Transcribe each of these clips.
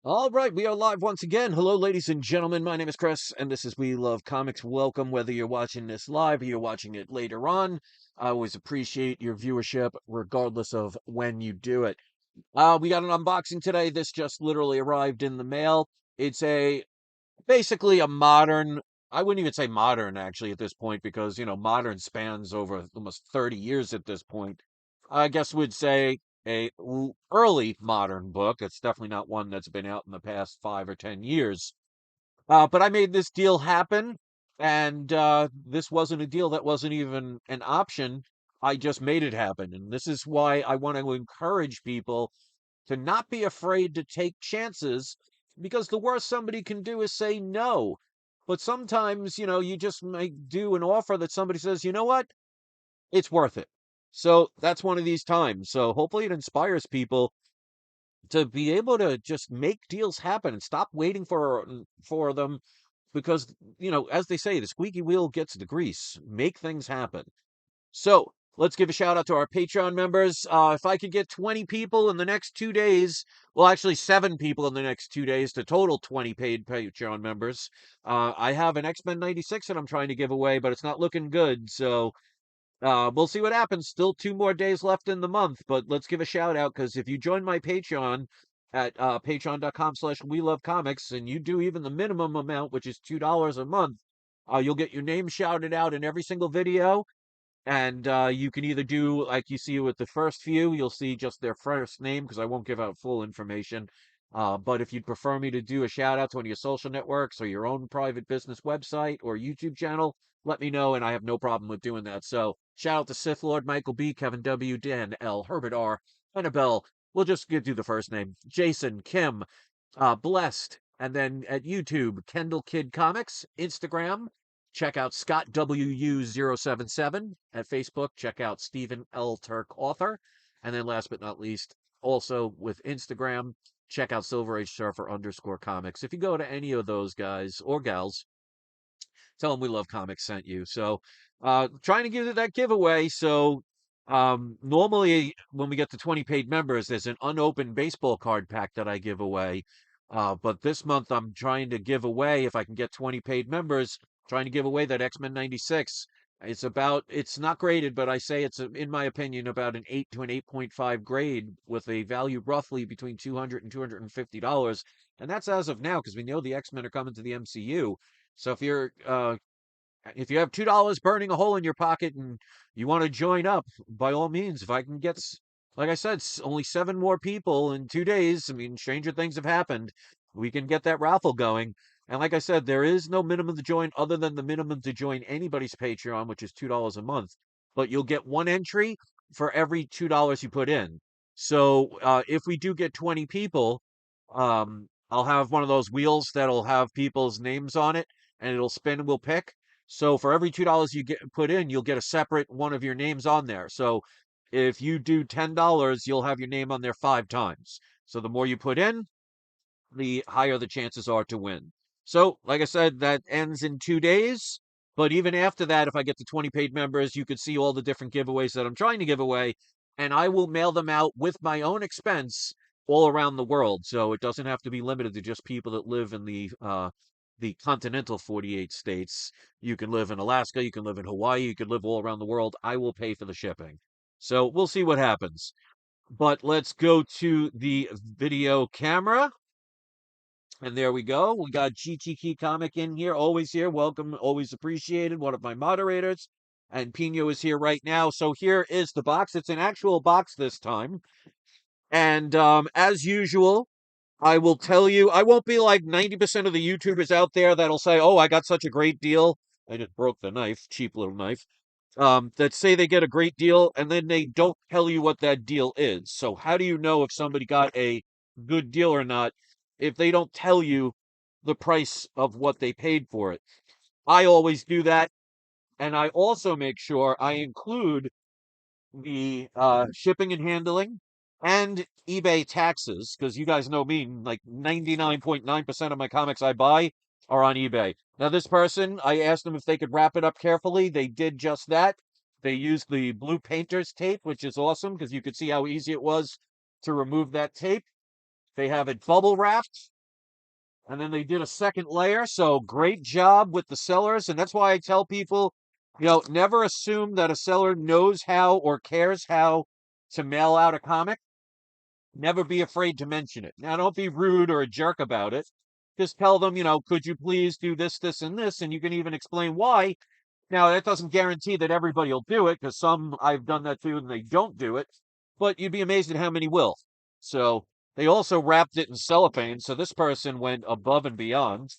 All right, we are live once again. Hello, ladies and gentlemen. My name is Chris, and this is We Love Comics. Welcome, whether you're watching this live or you're watching it later on. I always appreciate your viewership, regardless of when you do it. We got an unboxing today. This just literally arrived in the mail. It's basically a modern. I wouldn't even say modern actually at this point because modern spans over almost 30 years at this point. I guess we'd say early modern book. It's definitely not one that's been out in the past 5 or 10 years. But I made this deal happen, and this wasn't a deal that wasn't even an option. I just made it happen, and this is why I want to encourage people to not be afraid to take chances, because the worst somebody can do is say no. But sometimes, you just might do an offer that somebody says, you know what? It's worth it. So that's one of these times. So hopefully it inspires people to be able to just make deals happen and stop waiting for them because, as they say, the squeaky wheel gets the grease. Make things happen. So let's give a shout out to our Patreon members. If I could get 20 people in the next 2 days, well, actually 7 people in the next 2 days to total 20 paid Patreon members. I have an X-Men 96 that I'm trying to give away, but it's not looking good. So we'll see what happens. Still 2 more days left in the month, but let's give a shout out because if you join my Patreon at patreon.com/, we love comics, and you do even the minimum amount, which is $2 a month, you'll get your name shouted out in every single video. And you can either do like you see with the first few, you'll see just their first name because I won't give out full information. But if you'd prefer me to do a shout out to one of your social networks or your own private business website or YouTube channel, let me know, and I have no problem with doing that. So shout out to Sith Lord Michael B, Kevin W, Dan L, Herbert R, Annabelle. We'll just give you the first name. Jason, Kim, Blessed, and then at YouTube, Kendall Kid Comics, Instagram, check out Scott WU077. At Facebook, check out Stephen L. Turk Author. And then last but not least, also with Instagram, check out Silver Age Surfer _comics. If you go to any of those guys or gals, tell them we love comics sent you. So trying to give you that giveaway. So normally when we get to 20 paid members, there's an unopened baseball card pack that I give away. But this month I'm trying to give away, if I can get 20 paid members, trying to give away that X-Men 96. It's not graded, but I say in my opinion, about an 8 to an 8.5 grade with a value roughly between $200 and $250. And that's as of now, because we know the X-Men are coming to the MCU. So if you have $2 burning a hole in your pocket and you want to join up, by all means, if I can get, like I said, only 7 more people in 2 days. I mean, stranger things have happened. We can get that raffle going. And like I said, there is no minimum to join other than the minimum to join anybody's Patreon, which is $2 a month. But you'll get one entry for every $2 you put in. So if we do get 20 people, I'll have one of those wheels that'll have people's names on it and it'll spin and we'll pick. So for every $2 you get put in, you'll get a separate one of your names on there. So if you do $10, you'll have your name on there 5 times. So the more you put in, the higher the chances are to win. So, like I said, that ends in 2 days. But even after that, if I get to 20 paid members, you could see all the different giveaways that I'm trying to give away. And I will mail them out with my own expense all around the world. So it doesn't have to be limited to just people that live in the continental 48 states. You can live in Alaska, you can live in Hawaii, you can live all around the world. I will pay for the shipping. So we'll see what happens. But let's go to the video camera. And there we go. We got GTK Comic in here, always here. Welcome, always appreciated. One of my moderators. And Pino is here right now. So here is the box. It's an actual box this time. And as usual, I will tell you, I won't be like 90% of the YouTubers out there that'll say, oh, I got such a great deal. I just broke the knife, cheap little knife. That say they get a great deal and then they don't tell you what that deal is. So how do you know if somebody got a good deal or not if they don't tell you the price of what they paid for it? I always do that, and I also make sure I include the shipping and handling and eBay taxes because you guys know me, like 99.9% of my comics I buy are on eBay. Now, this person, I asked them if they could wrap it up carefully. They did just that. They used the blue painter's tape, which is awesome because you could see how easy it was to remove that tape. They have it bubble wrapped, And then they did a second layer. So great job with the sellers. And that's why I tell people, never assume that a seller knows how or cares how to mail out a comic. Never be afraid to mention it. Now, don't be rude or a jerk about it. Just tell them, could you please do this, this, and this? And you can even explain why. Now, that doesn't guarantee that everybody will do it, because some I've done that too and they don't do it. But you'd be amazed at how many will. So they also wrapped it in cellophane. So this person went above and beyond.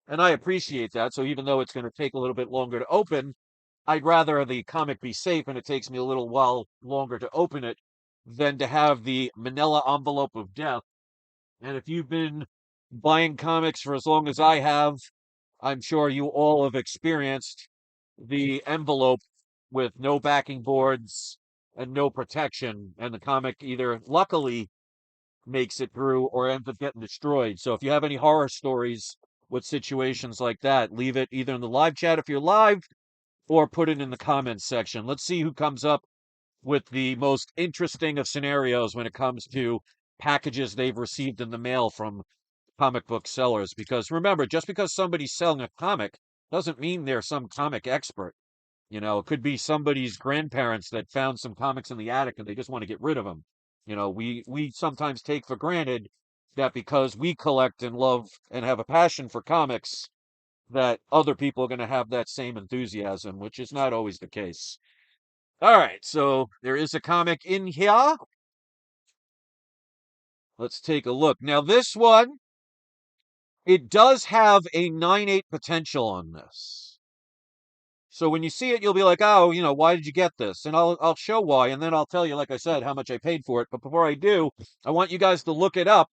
And I appreciate that. So even though it's going to take a little bit longer to open, I'd rather the comic be safe and it takes me a little while longer to open it than to have the manila envelope of death. And if you've been buying comics for as long as I have, I'm sure you all have experienced the envelope with no backing boards and no protection, and the comic either luckily makes it through or ends up getting destroyed. So if you have any horror stories with situations like that, leave it either in the live chat if you're live or put it in the comments section. Let's see who comes up with the most interesting of scenarios when it comes to packages they've received in the mail from comic book sellers. Because remember, just because somebody's selling a comic doesn't mean they're some comic expert. It could be somebody's grandparents that found some comics in the attic and they just want to get rid of them. We sometimes take for granted that because we collect and love and have a passion for comics, that other people are going to have that same enthusiasm, which is not always the case. All right, so there is a comic in here. Let's take a look. Now, this one, it does have a 9/8 potential on this. So when you see it, you'll be like, oh, why did you get this? And I'll show why, and then I'll tell you, like I said, how much I paid for it. But before I do, I want you guys to look it up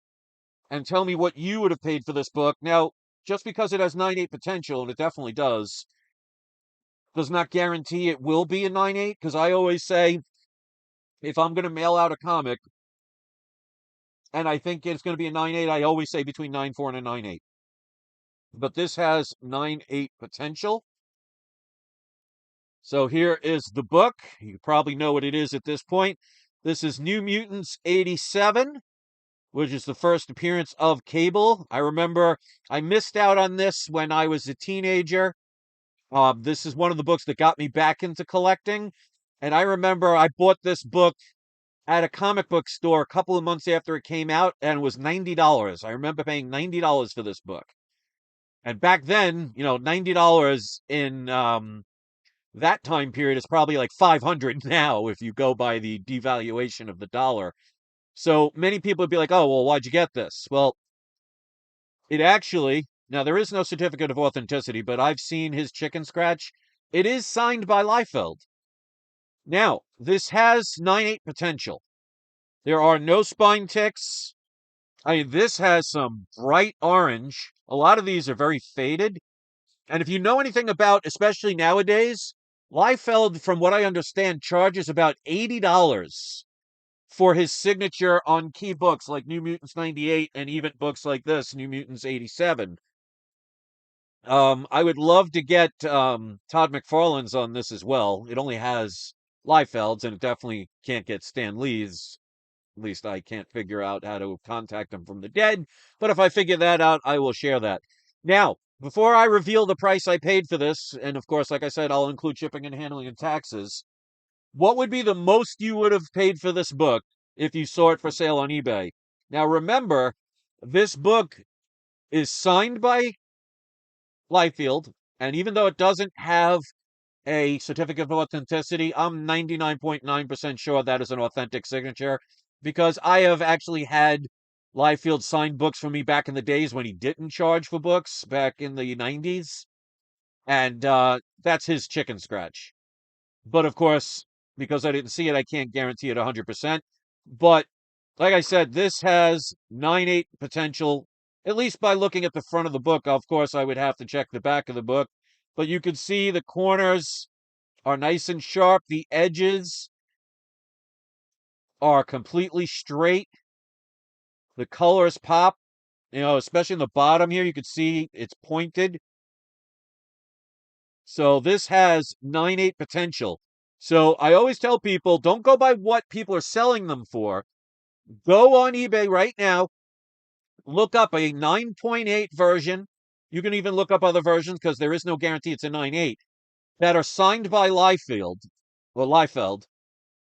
and tell me what you would have paid for this book. Now, just because it has 9/8 potential, and it definitely does not guarantee it will be a 9/8, because I always say, if I'm going to mail out a comic and I think it's going to be a 9/8, I always say between 9/4 and a 9/8. But this has 9/8 potential. So here is the book. You probably know what it is at this point. This is New Mutants 87, which is the first appearance of Cable. I remember I missed out on this when I was a teenager. This is one of the books that got me back into collecting. And I remember I bought this book at a comic book store a couple of months after it came out, and it was $90. I remember paying $90 for this book. And back then, $90 in that time period is probably like 500 now if you go by the devaluation of the dollar. So many people would be like, oh, well, why'd you get this? Well, it actually, now there is no certificate of authenticity, but I've seen his chicken scratch. It is signed by Liefeld. Now, this has 9/8 potential. There are no spine ticks. I mean, this has some bright orange. A lot of these are very faded. And if you know anything about, especially nowadays, Liefeld, from what I understand, charges about $80 for his signature on key books like New Mutants 98 and even books like this, New Mutants 87. I would love to get Todd McFarlane's on this as well. It only has Liefeld's, and it definitely can't get Stan Lee's. At least I can't figure out how to contact him from the dead. But if I figure that out, I will share that. Now, before I reveal the price I paid for this, and of course, like I said, I'll include shipping and handling and taxes, what would be the most you would have paid for this book if you saw it for sale on eBay? Now, remember, this book is signed by Liefeld, and even though it doesn't have a certificate of authenticity, I'm 99.9% sure that is an authentic signature, because I have actually had Liefeld sign books for me back in the days when he didn't charge for books back in the 90s. And that's his chicken scratch. But of course, because I didn't see it, I can't guarantee it 100%. But like I said, this has 9/8 potential, at least by looking at the front of the book. Of course, I would have to check the back of the book. But you can see the corners are nice and sharp. The edges are completely straight. The colors pop, especially in the bottom here. You can see it's pointed. So this has 9/8 potential. So I always tell people, don't go by what people are selling them for. Go on eBay right now look up a 9.8 version. You can even look up other versions because there is no guarantee it's a 9.8 that are signed by Liefeld.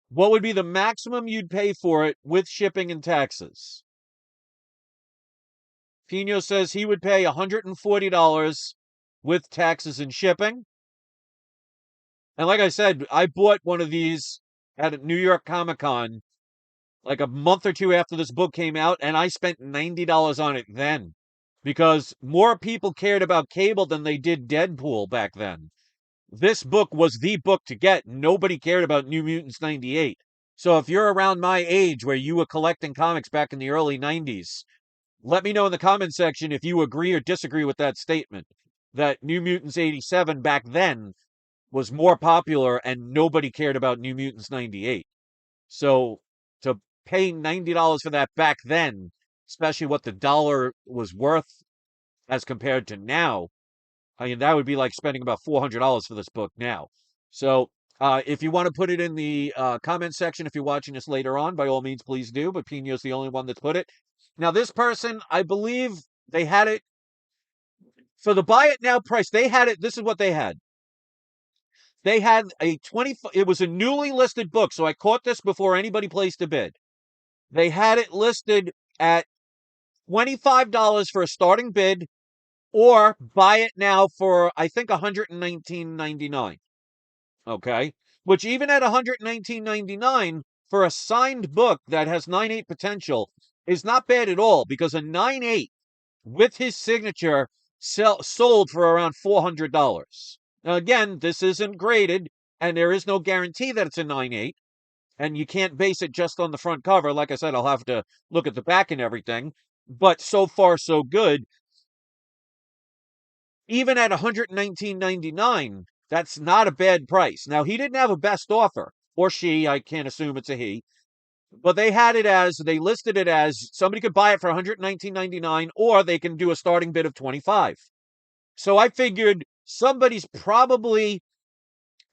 What would be the maximum you'd pay for it with shipping and taxes? Pino says he would pay $140 with taxes and shipping. And like I said, I bought one of these at New York Comic Con like a month or two after this book came out, and I spent $90 on it then because more people cared about Cable than they did Deadpool back then. This book was the book to get. Nobody cared about New Mutants 98. So if you're around my age where you were collecting comics back in the early 90s, let me know in the comment section if you agree or disagree with that statement that New Mutants 87 back then was more popular and nobody cared about New Mutants 98. So to pay $90 for that back then, especially what the dollar was worth as compared to now, I mean, that would be like spending about $400 for this book now. So if you want to put it in the comment section, if you're watching this later on, by all means, please do. But Pino's the only one that's put it. Now, this person, I believe they had it for the buy it now price. They had it. This is what they had. They had a 20, it was a newly listed book. So I caught this before anybody placed a bid. They had it listed at $25 for a starting bid, or buy it now for, I think, $119.99. Okay. Which even at $119.99 for a signed book that has 9.8 potential is not bad at all, because a 9.8 with his signature sold for around $400. Now, again, this isn't graded, and there is no guarantee that it's a 9.8, and you can't base it just on the front cover. Like I said, I'll have to look at the back and everything, but so far, so good. Even at $119.99, that's not a bad price. Now, he didn't have a best offer, or she, I can't assume it's a he, but they had it as, they listed it as somebody could buy it for $119.99, or they can do a starting bid of $25. So I figured somebody's probably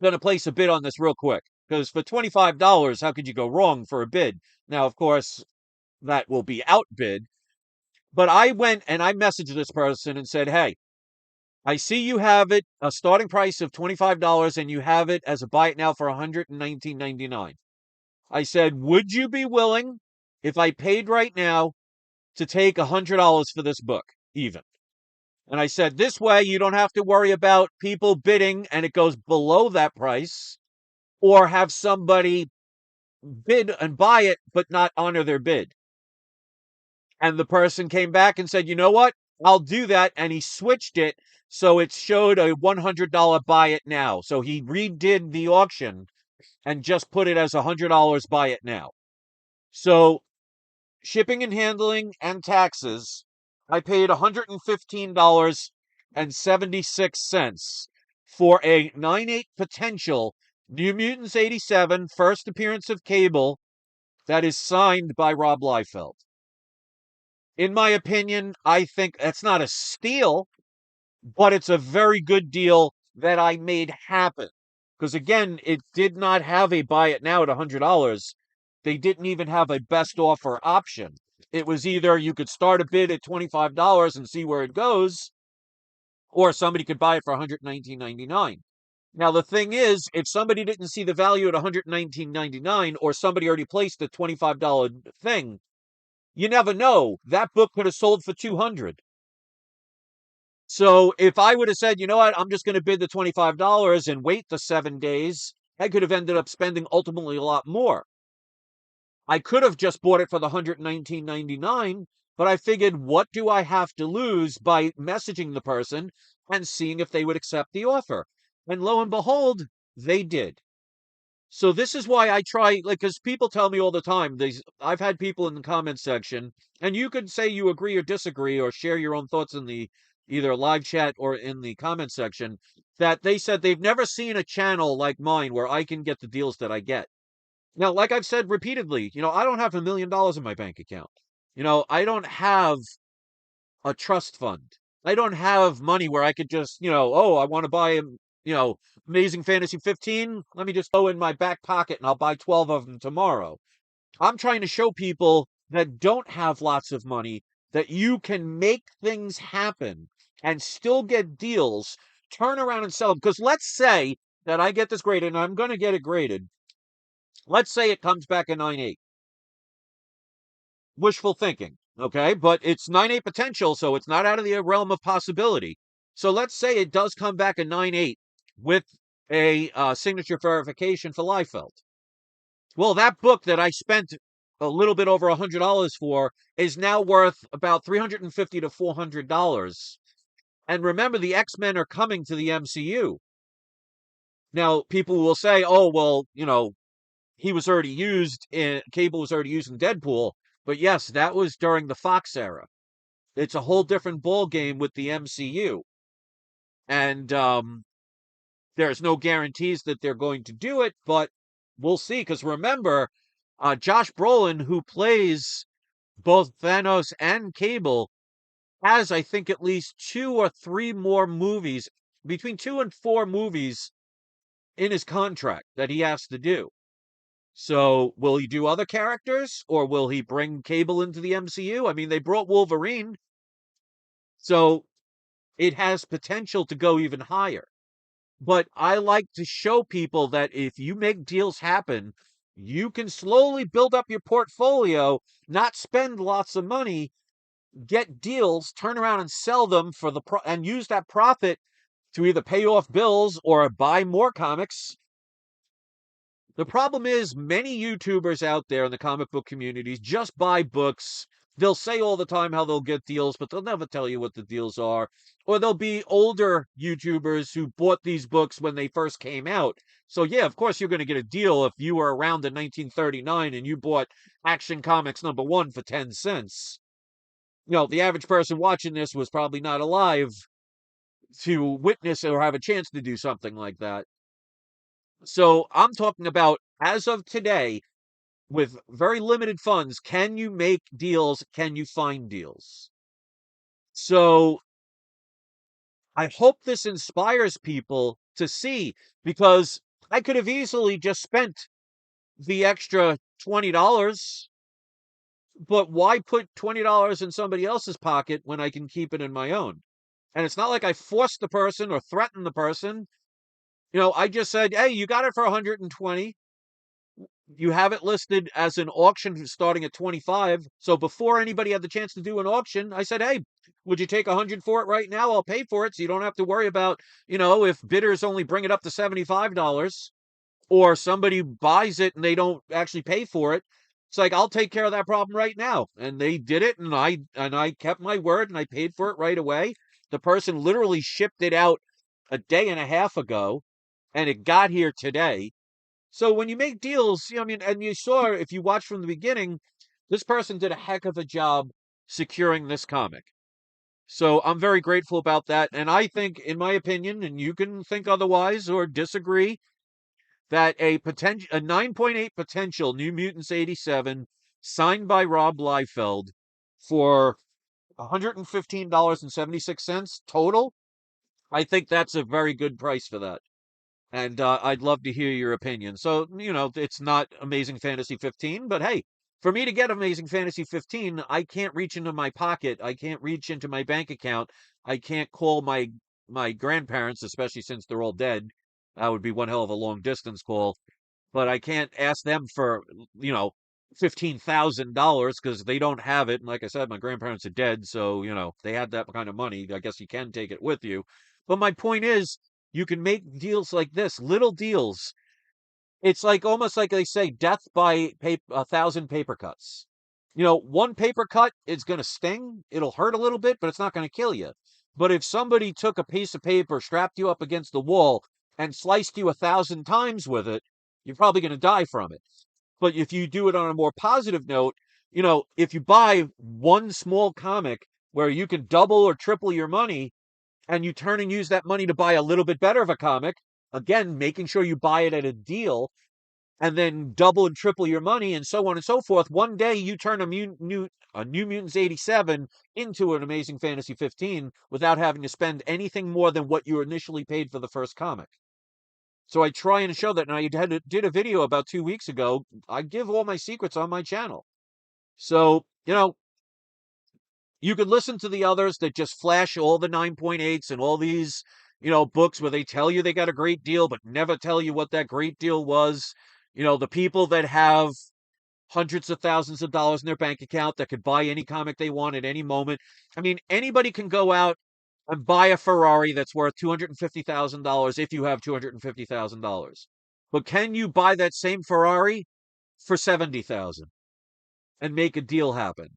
going to place a bid on this real quick, because for $25, how could you go wrong for a bid? Now, of course, that will be outbid. But I went and I messaged this person and said, hey, I see you have it a starting price of $25 and you have it as a buy it now for $119.99. I said, would you be willing, if I paid right now, to take $100 for this book, even? And I said, this way you don't have to worry about people bidding and it goes below that price, or have somebody bid and buy it but not honor their bid. And the person came back and said, you know what? I'll do that. And he switched it so it showed a $100 buy it now. So he redid the auction and just put it as $100 buy it now. So shipping and handling and taxes, I paid $115.76 for a 9.8 potential New Mutants 87 first appearance of Cable that is signed by Rob Liefeld. In my opinion, I think that's not a steal, but it's a very good deal that I made happen. Because again, it did not have a buy it now at $100. They didn't even have a best offer option. It was either you could start a bid at $25 and see where it goes, or somebody could buy it for $119.99. Now, the thing is, if somebody didn't see the value at $119.99, or somebody already placed a $25 thing, you never know. That book could have sold for $200. So if I would have said, you know what, I'm just going to bid the $25 and wait the 7 days, I could have ended up spending ultimately a lot more. I could have just bought it for the $119.99, but I figured, what do I have to lose by messaging the person and seeing if they would accept the offer? And lo and behold, they did. So this is why I try, like, because people tell me all the time, I've had people in the comment section, and you could say you agree or disagree or share your own thoughts in the either live chat or in the comment section, that they said they've never seen a channel like mine where I can get the deals that I get. Now, like I've said repeatedly, I don't have $1 million in my bank account. I don't have a trust fund. I don't have money where I could just, oh, I want to buy Amazing Fantasy 15. Let me just go in my back pocket and I'll buy 12 of them tomorrow. I'm trying to show people that don't have lots of money that you can make things happen and still get deals, turn around and sell them. Because let's say that I get this graded, and I'm going to get it graded. Let's say it comes back a 9.8. Wishful thinking, okay? But it's 9.8 potential, so it's not out of the realm of possibility. So let's say it does come back a 9.8 with a signature verification for Liefeld. Well, that book that I spent a little bit over $100 for is now worth about $350 to $400. And remember, the X-Men are coming to the MCU. Now, people will say, oh, well, he was already used Cable was already used in Deadpool. But yes, that was during the Fox era. It's a whole different ball game with the MCU. And there's no guarantees that they're going to do it, but we'll see. Because remember, Josh Brolin, who plays both Thanos and Cable, has, I think, at least 2 or 3 more movies, between 2 and 4 movies in his contract that he has to do. So will he do other characters, or will he bring Cable into the MCU? I mean, they brought Wolverine, so it has potential to go even higher. But I like to show people that if you make deals happen, you can slowly build up your portfolio, not spend lots of money, get deals, turn around and sell them for and use that profit to either pay off bills or buy more comics. The problem is many YouTubers out there in the comic book communities just buy books. They'll say all the time how they'll get deals, but they'll never tell you what the deals are. Or there'll be older YouTubers who bought these books when they first came out. So yeah, of course you're going to get a deal if you were around in 1939 and you bought Action Comics #1 for 10 cents. The average person watching this was probably not alive to witness or have a chance to do something like that. So I'm talking about, as of today, with very limited funds, can you make deals? Can you find deals? So I hope this inspires people to see, because I could have easily just spent the extra $20, but why put $20 in somebody else's pocket when I can keep it in my own? And it's not like I forced the person or threatened the person. I just said, hey, you got it for 120. You have it listed as an auction starting at 25. So before anybody had the chance to do an auction, I said, hey, would you take 100 for it right now? I'll pay for it. So you don't have to worry about, if bidders only bring it up to $75 or somebody buys it and they don't actually pay for it. It's like, I'll take care of that problem right now. And they did it. And I kept my word and I paid for it right away. The person literally shipped it out a day and a half ago and it got here today. So when you make deals, and you saw, if you watch from the beginning, this person did a heck of a job securing this comic. So I'm very grateful about that. And I think, in my opinion, and you can think otherwise or disagree, that a 9.8 potential New Mutants 87 signed by Rob Liefeld for $115.76 total, I think that's a very good price for that. And I'd love to hear your opinion. So, it's not Amazing Fantasy 15, but hey, for me to get Amazing Fantasy 15, I can't reach into my pocket. I can't reach into my bank account. I can't call my grandparents, especially since they're all dead. That would be one hell of a long distance call. But I can't ask them for, $15,000 because they don't have it. And like I said, my grandparents are dead. So, they had that kind of money. I guess you can take it with you. But my point is, you can make deals like this, little deals. It's like, almost like they say, death by 1,000 paper cuts. One paper cut is going to sting. It'll hurt a little bit, but it's not going to kill you. But if somebody took a piece of paper, strapped you up against the wall, and sliced you 1,000 times with it, you're probably going to die from it. But if you do it on a more positive note, if you buy one small comic where you can double or triple your money, and you turn and use that money to buy a little bit better of a comic, again, making sure you buy it at a deal, and then double and triple your money, and so on and so forth. One day you turn a New Mutants 87 into an Amazing Fantasy 15 without having to spend anything more than what you initially paid for the first comic. So I try and show that, and I did a video about 2 weeks ago. I give all my secrets on my channel. So, You could listen to the others that just flash all the 9.8s and all these, books where they tell you they got a great deal, but never tell you what that great deal was. The people that have hundreds of thousands of dollars in their bank account that could buy any comic they want at any moment. I mean, anybody can go out and buy a Ferrari that's worth $250,000 if you have $250,000. But can you buy that same Ferrari for 70,000 and make a deal happen?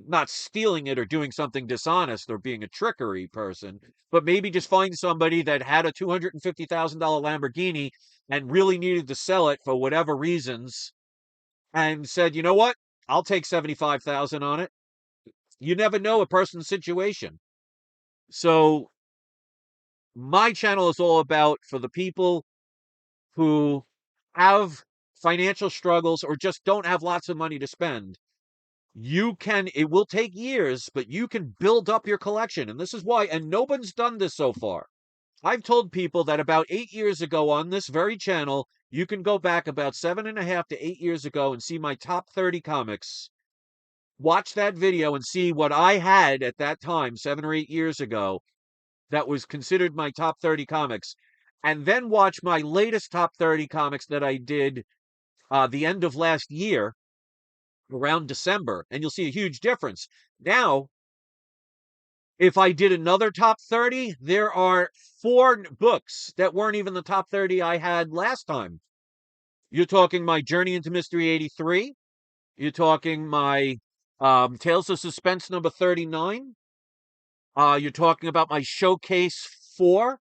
Not stealing it or doing something dishonest or being a trickery person, but maybe just find somebody that had a $250,000 Lamborghini and really needed to sell it for whatever reasons and said, you know what? I'll take 75,000 on it. You never know a person's situation. So my channel is all about for the people who have financial struggles or just don't have lots of money to spend. It will take years, but you can build up your collection. And this is why, and nobody's done this so far. I've told people that about 8 years ago on this very channel, you can go back about 7.5 to 8 years ago and see my top 30 comics. Watch that video and see what I had at that time, 7 or 8 years ago, that was considered my top 30 comics. And then watch my latest top 30 comics that I did the end of last year, around December, and you'll see a huge difference. Now, if I did another top 30, there are 4 books that weren't even the top 30 I had last time. You're talking my Journey into Mystery 83. You're talking my Tales of Suspense number 39. You're talking about my Showcase 4.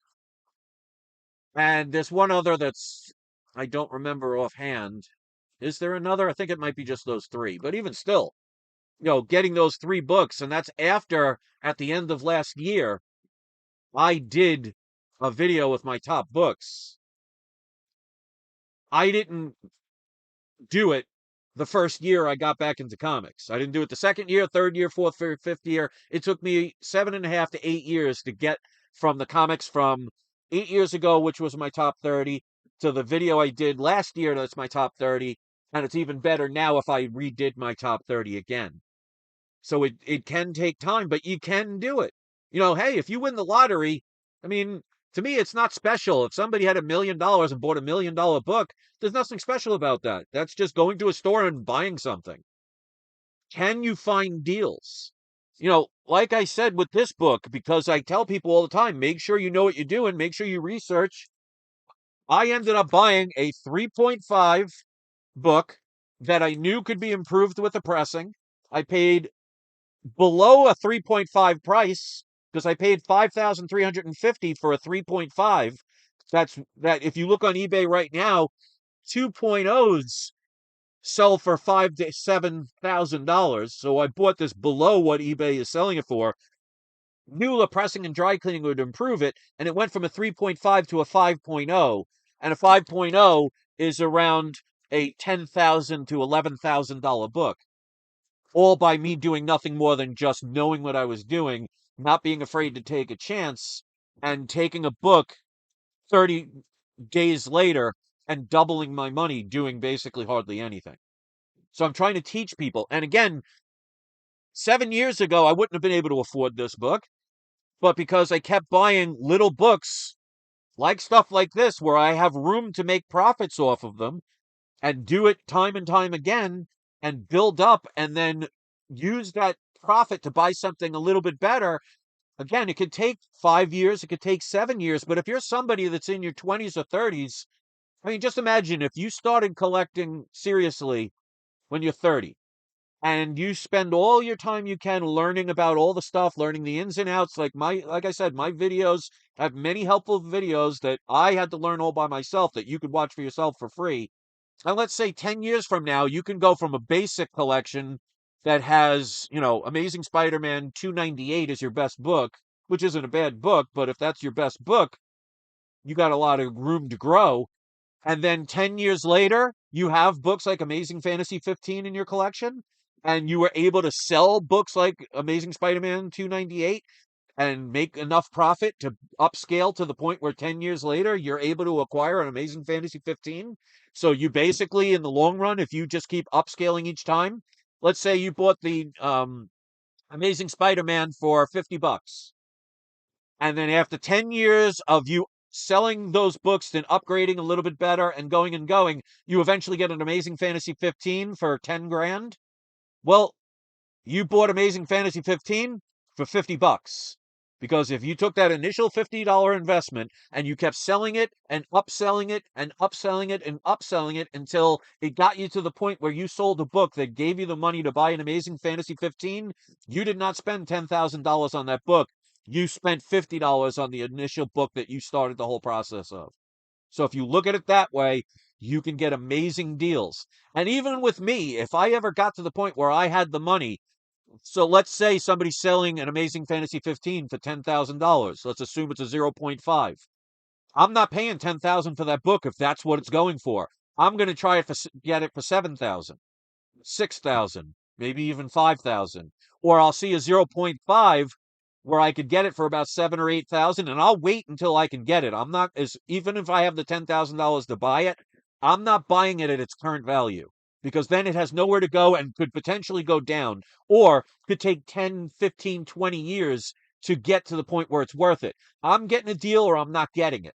And there's one other that's, I don't remember offhand. Is there another? I think it might be just those 3. But even still, getting those 3 books, and that's after, at the end of last year, I did a video with my top books. I didn't do it the first year I got back into comics. I didn't do it the second year, third year, fourth, fifth year. It took me 7.5 to 8 years to get from the comics from 8 years ago, which was my top 30, to the video I did last year that's my top 30. And it's even better now if I redid my top 30 again. So it can take time, but you can do it. Hey, if you win the lottery, I mean, to me, it's not special. If somebody had $1 million and bought $1 million book, there's nothing special about that. That's just going to a store and buying something. Can you find deals? Like I said with this book, because I tell people all the time, make sure you know what you're doing, make sure you research. I ended up buying a 3.5 book that I knew could be improved with the pressing. I paid below a 3.5 price because I paid 5,350 for a 3.5. That if you look on eBay right now, 2.0s sell for $5,000 to $7,000. So I bought this below what eBay is selling it for. Knew the pressing and dry cleaning would improve it, and it went from a 3.5 to a 5.0, and a 5.0 is around a $10,000 to $11,000 book, all by me doing nothing more than just knowing what I was doing, not being afraid to take a chance, and taking a book 30 days later and doubling my money doing basically hardly anything. So I'm trying to teach people. And again, 7 years ago, I wouldn't have been able to afford this book, but because I kept buying little books like stuff like this, where I have room to make profits off of them and do it time and time again and build up and then use that profit to buy something a little bit better. Again, it could take 5 years, it could take 7 years, but if you're somebody that's in your 20s or 30s, I mean, just imagine if you started collecting seriously when you're 30 and you spend all your time you can learning about all the stuff, learning the ins and outs. Like I said, my videos have many helpful videos that I had to learn all by myself that you could watch for yourself for free. And let's say 10 years from now, you can go from a basic collection that has, Amazing Spider-Man 298 is your best book, which isn't a bad book, but if that's your best book, you got a lot of room to grow. And then 10 years later, you have books like Amazing Fantasy 15 in your collection, and you were able to sell books like Amazing Spider-Man 298 and make enough profit to upscale to the point where 10 years later, you're able to acquire an Amazing Fantasy 15. So you basically, in the long run, if you just keep upscaling each time, let's say you bought the Amazing Spider-Man for 50 bucks. And then after 10 years of you selling those books and upgrading a little bit better and going, you eventually get an Amazing Fantasy 15 for 10 grand. Well, you bought Amazing Fantasy 15 for 50 bucks. Because if you took that initial $50 investment and you kept selling it and upselling it and upselling it and upselling it until it got you to the point where you sold a book that gave you the money to buy an Amazing Fantasy 15, you did not spend $10,000 on that book. You spent $50 on the initial book that you started the whole process of. So if you look at it that way, you can get amazing deals. And even with me, if I ever got to the point where I had the money, so let's say somebody's selling an Amazing Fantasy 15 for $10,000. Let's assume it's a 0.5. I'm not paying 10,000 for that book if that's what it's going for. I'm going to try it for get it for 7,000, 6,000, maybe even 5,000. Or I'll see a 0.5 where I could get it for about 7 or 8,000 and I'll wait until I can get it. I'm not as even if I have the $10,000 to buy it, I'm not buying it at its current value because then it has nowhere to go and could potentially go down or could take 10, 15, 20 years to get to the point where it's worth it. I'm getting a deal or I'm not getting it.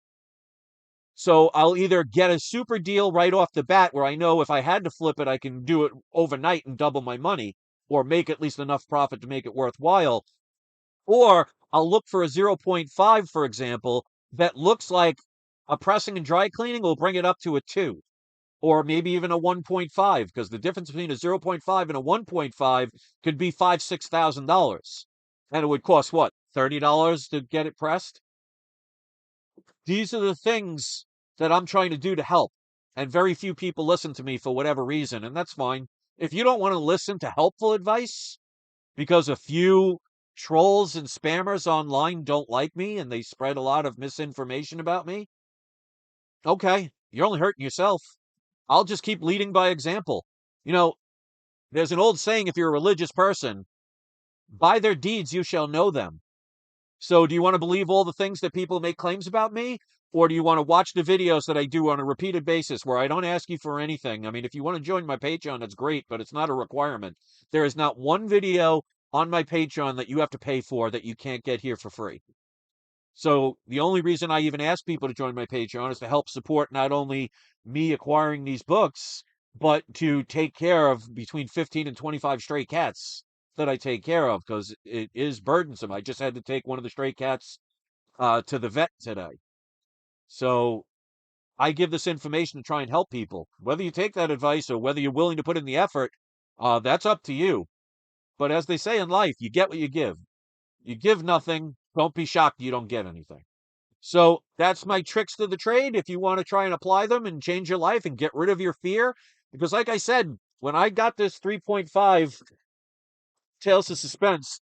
So I'll either get a super deal right off the bat where I know if I had to flip it, I can do it overnight and double my money or make at least enough profit to make it worthwhile. Or I'll look for a 0.5, for example, that looks like a pressing and dry cleaning will bring it up to a 2 or maybe even a 1.5 because the difference between a 0.5 and a 1.5 could be $5, $6,000. And it would cost what, $30 to get it pressed? These are the things that I'm trying to do to help. And very few people listen to me for whatever reason, and that's fine. If you don't want to listen to helpful advice because a few trolls and spammers online don't like me and they spread a lot of misinformation about me, okay, you're only hurting yourself. I'll just keep leading by example. You know, there's an old saying if you're a religious person, by their deeds you shall know them. So do you want to believe all the things that people make claims about me? Or do you want to watch the videos that I do on a repeated basis where I don't ask you for anything? I mean, if you want to join my Patreon, that's great, but it's not a requirement. There is not one video on my Patreon that you have to pay for that you can't get here for free. So the only reason I even ask people to join my Patreon is to help support not only me acquiring these books, but to take care of between 15 and 25 stray cats that I take care of because it is burdensome. I just had to take one of the stray cats to the vet today. So I give this information to try and help people. Whether you take that advice or whether you're willing to put in the effort, that's up to you. But as they say in life, you get what you give. You give nothing. Don't be shocked you don't get anything. So that's my tricks to the trade. If you want to try and apply them and change your life and get rid of your fear, because like I said, when I got this 3.5 Tales of Suspense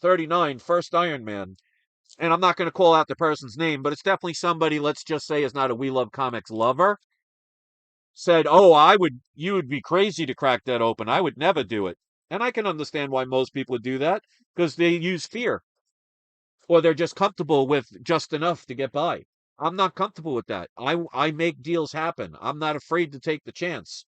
39 first Iron Man, and I'm not going to call out the person's name, but it's definitely somebody, let's just say, is not a We Love Comics lover, said, "Oh, you would be crazy to crack that open. I would never do it." And I can understand why most people would do that because they use fear or they're just comfortable with just enough to get by. I'm not comfortable with that. I make deals happen. I'm not afraid to take the chance.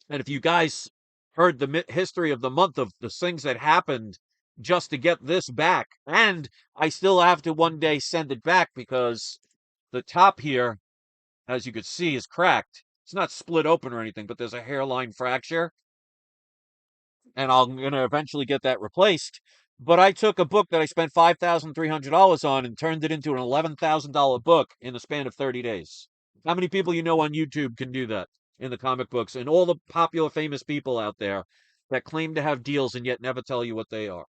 And if you guys heard the history of the month of the things that happened just to get this back, and I still have to one day send it back because the top here, as you could see, is cracked. It's not split open or anything, but there's a hairline fracture, and I'm going to eventually get that replaced. But I took a book that I spent $5,300 on and turned it into an $11,000 book in the span of 30 days. How many people you know on YouTube can do that in the comic books and all the popular famous people out there that claim to have deals and yet never tell you what they are?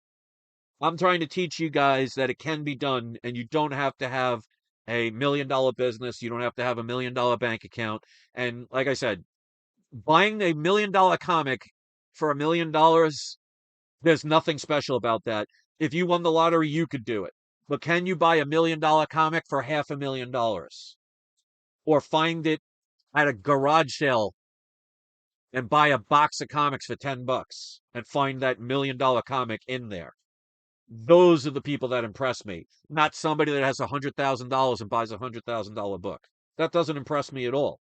I'm trying to teach you guys that it can be done and you don't have to have a $1 million business. You don't have to have a $1 million bank account. And like I said, buying a $1 million comic for $1 million, there's nothing special about that. If you won the lottery, you could do it. But can you buy a $1 million comic for $500,000? Or find it at a garage sale and buy a box of comics for 10 bucks and find that $1 million comic in there? Those are the people that impress me, not somebody that has $100,000 and buys $100,000 book. That doesn't impress me at all.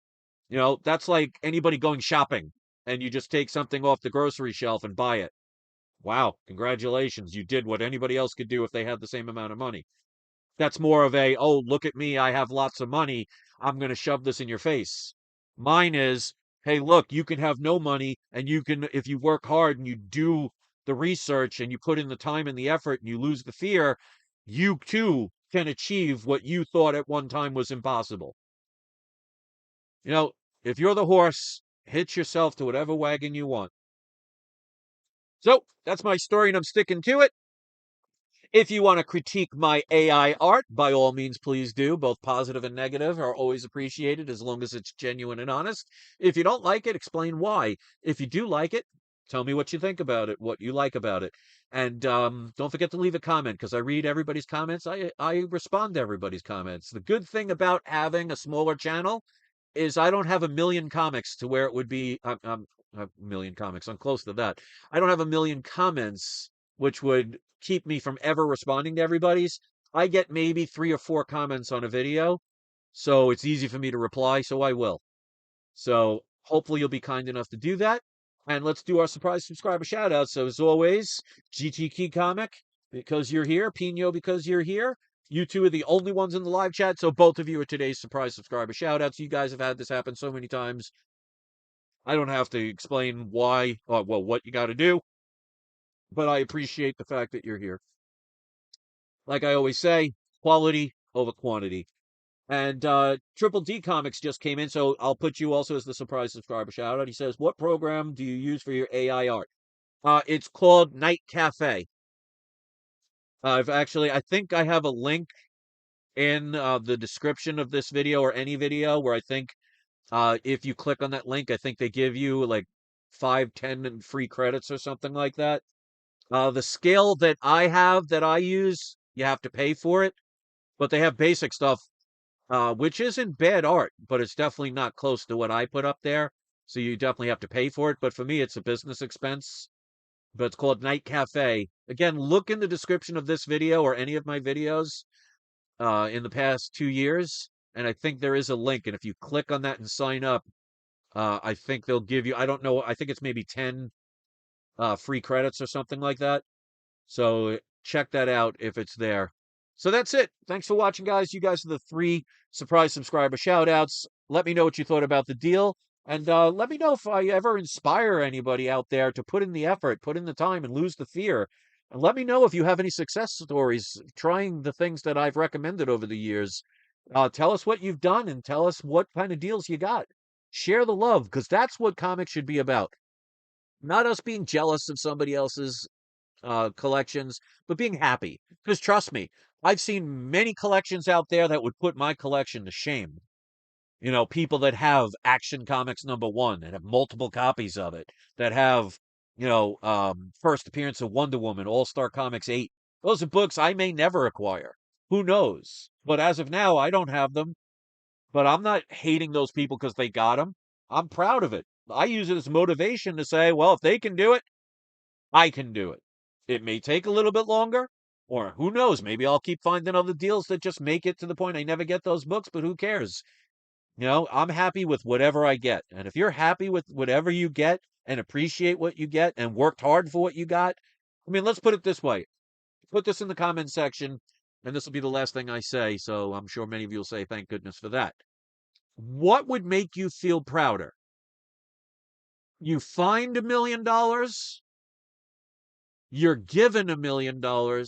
That's like anybody going shopping and you just take something off the grocery shelf and buy it. Wow, congratulations. You did what anybody else could do if they had the same amount of money. That's more of a, oh, look at me, I have lots of money. I'm going to shove this in your face. Mine is, hey, look, you can have no money, and you can, if you work hard and you do the research and you put in the time and the effort and you lose the fear, you too can achieve what you thought at one time was impossible. You know, if you're the horse, hitch yourself to whatever wagon you want. So that's my story, and I'm sticking to it. If you want to critique my AI art, by all means, please do. Both positive and negative are always appreciated as long as it's genuine and honest. If you don't like it, explain why. If you do like it, tell me what you think about it, what you like about it. And don't forget to leave a comment because I read everybody's comments. I respond to everybody's comments. The good thing about having a smaller channel is I don't have a million comics to where it would be a million comics. I'm close to that. I don't have a million comments, which would keep me from ever responding to everybody's. I get maybe 3 or 4 comments on a video, so it's easy for me to reply, so I will. So hopefully you'll be kind enough to do that. And let's do our surprise subscriber shout out. So as always, GT Key Comic, because you're here, Pino, because you're here. You two are the only ones in the live chat, so both of you are today's surprise subscriber shout outs. You guys have had this happen so many times. I don't have to explain why, or, well, what you got to do, but I appreciate the fact that you're here. Like I always say, quality over quantity. And Triple D Comics just came in, so I'll put you also as the surprise subscriber shout out. He says, "What program do you use for your AI art?" It's called Night Cafe. I think I have a link in the description of this video or any video where I think if you click on that link, I think they give you like 5, 10 and free credits or something like that. The scale that I have that I use, you have to pay for it, but they have basic stuff which isn't bad art, but it's definitely not close to what I put up there. So you definitely have to pay for it. But for me, it's a business expense. But it's called Night Cafe. Again, look in the description of this video or any of my videos in the past 2 years. And I think there is a link. And if you click on that and sign up, I think they'll give you, I don't know, I think it's maybe 10 free credits or something like that. So check that out if it's there. So that's it. Thanks for watching, guys. You guys are the 3 surprise subscriber shout outs. Let me know what you thought about the deal. And let me know if I ever inspire anybody out there to put in the effort, put in the time, and lose the fear. And let me know if you have any success stories trying the things that I've recommended over the years. Tell us what you've done and tell us what kind of deals you got. Share the love because that's what comics should be about. Not us being jealous of somebody else's collections, but being happy. Because trust me, I've seen many collections out there that would put my collection to shame. You know, people that have Action Comics #1 and have multiple copies of it, that have, first appearance of Wonder Woman, All Star Comics 8. Those are books I may never acquire. Who knows? But as of now, I don't have them. But I'm not hating those people because they got them. I'm proud of it. I use it as motivation to say, well, if they can do it, I can do it. It may take a little bit longer, or who knows, maybe I'll keep finding other deals that just make it to the point I never get those books, but who cares? I'm happy with whatever I get. And if you're happy with whatever you get and appreciate what you get and worked hard for what you got, I mean, let's put it this way. Put this in the comment section, and this will be the last thing I say, so I'm sure many of you will say thank goodness for that. What would make you feel prouder? You find $1 million, you're given $1 million,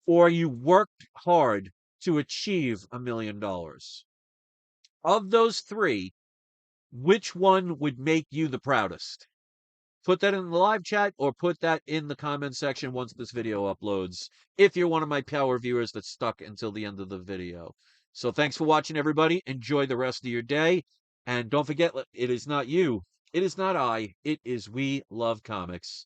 or you worked hard to achieve $1 million. Of those 3, which one would make you the proudest? Put that in the live chat or put that in the comment section once this video uploads, if you're one of my power viewers that stuck until the end of the video. So thanks for watching, everybody. Enjoy the rest of your day. And don't forget, it is not you, it is not I, it is We Love Comics.